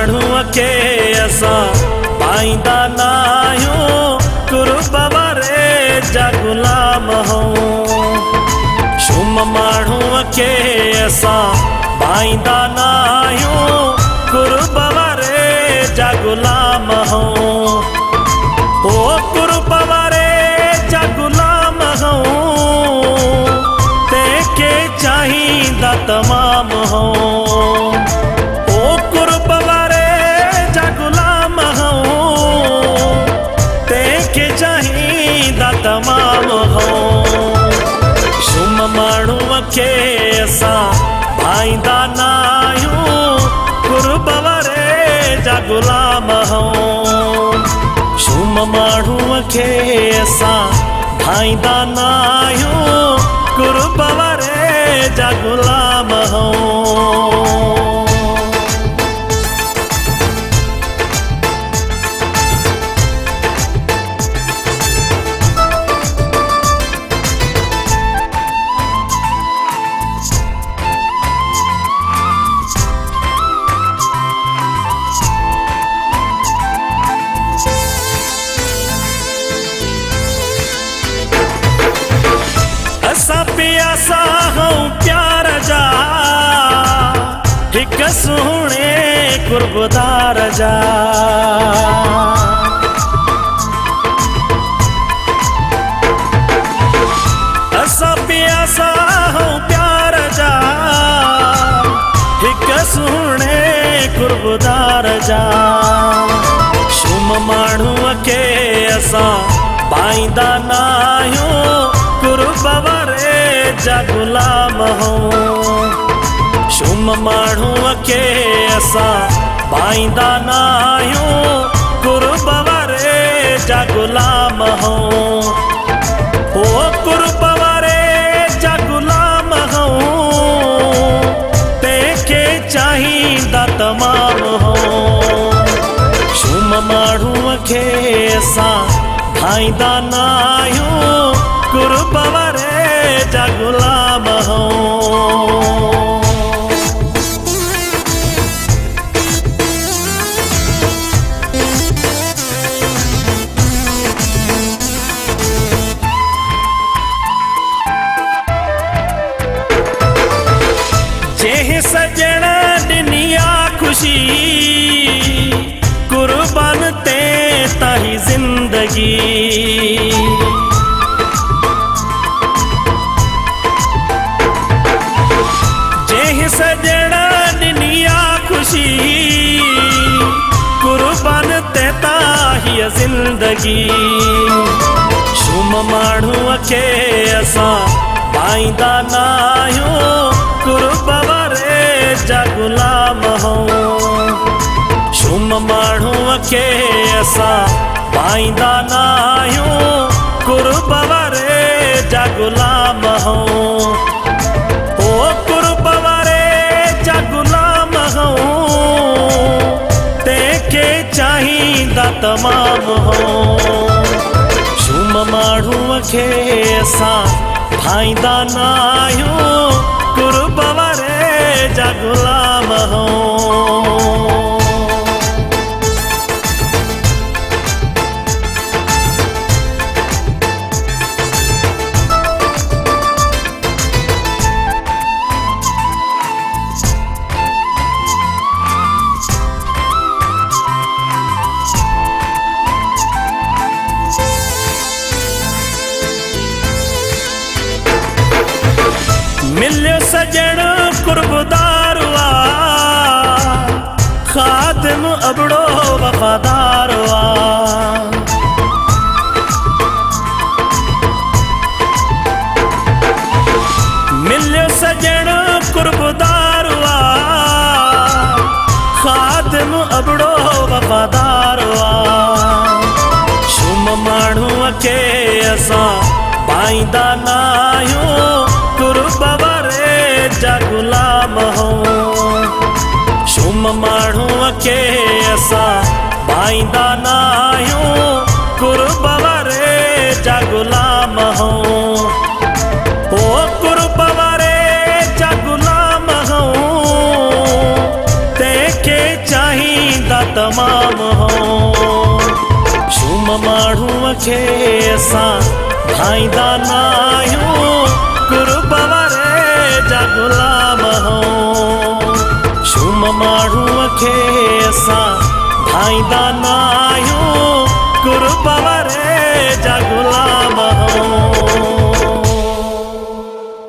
माण्हूअ खे असां पाईंदा न आहियूं कुर्ब वारे जा ग़ुलाम हूं। शुम माण्हूअ खे असां पाईंदा न आहियूं कुर्ब वारे जा ग़ुलाम हूं। ओ कुर्ब वारे जा ग़ुलाम हूं, तंहिंखे चाहींदा तमाम हूं। ओ कुर्ब वारे जा ग़ुलाम हूं, तंहिंखे चाहींदा तमाम हूं। शुम माण्हूअ खे असां पाईंदा न आहियूं कुर्ब वारे जा ग़ुलाम हूं। शुम माण्हूअ खे असां पाईंदा न आहियूं कुर्ब वारे जा ग़ुलाम हूं। असां पियासा हूं प्यार जा हिक सुहिणे कुर्बदार जा। असां पियासा हूं प्यार जा हिक सुहिणे कुर्बदार जा। शुम माण्हूअ खे असां पाईंदा न आहियूं कुर्ब वारे जा ग़ुलाम हूं। शुम माण्हूअ खे असां पाईंदा न आहियूं कुर्ब वारे जा ग़ुलाम हूं। ओ कुर्ब वारे जा ग़ुलाम हूं, तंहिंखे चाहींदा तमाम हूं। शुम माण्हूअ खे असां पाईंदा न आहियूं कुर्ब वारे जा ग़ुलाम हूं। जंहिं सजण ॾिनी आ ख़ुशी कुर्बान ते ताही ज़िंदगी। सजण ॾिनी आ ख़ुशी कुर्बान ते ताही ज़िंदगी। शुम माण्हूअ खे असां पाईंदा न आहियूं कुर्ब वारे जा ग़ुलाम हूं। शुम माण्हूअ खे असां पाईंदा न आहियूं कुर्ब वारे जा ग़ुलाम हूं। ओ कुर्ब वारे जा ग़ुलाम हूं, तंहिंखे चाहींदा तमाम हूं। शुम माण्हूअ खे असां पाईंदा न आहियूं कुर्ब वारे जा ग़ुलाम हूं। मिलियो सजण कुर्बदार आ, ख़ादिम अबड़ो वफ़ादार आ। मिलियो सजण कुर्बदार आ, ख़ादिम अबड़ो वफ़ादार आ। शुम माण्हूअ खे असां पाईंदा न आहियूं कुर्ब वारे जा ग़ुलाम हूं। शुम माण्हूअ खे असां पाईंदा न आहियूं कुर्ब वारे जा ग़ुलाम हूं। ओ कुर्ब वारे जा ग़ुलाम हूं, तंहिंखे चाहींदा शुम माण्हूअ खे असां भाईंदा नाहियूं, कुर्ब वारे जा गुलाम हूं। शुम माण्हूअ खे असां भाईंदा ना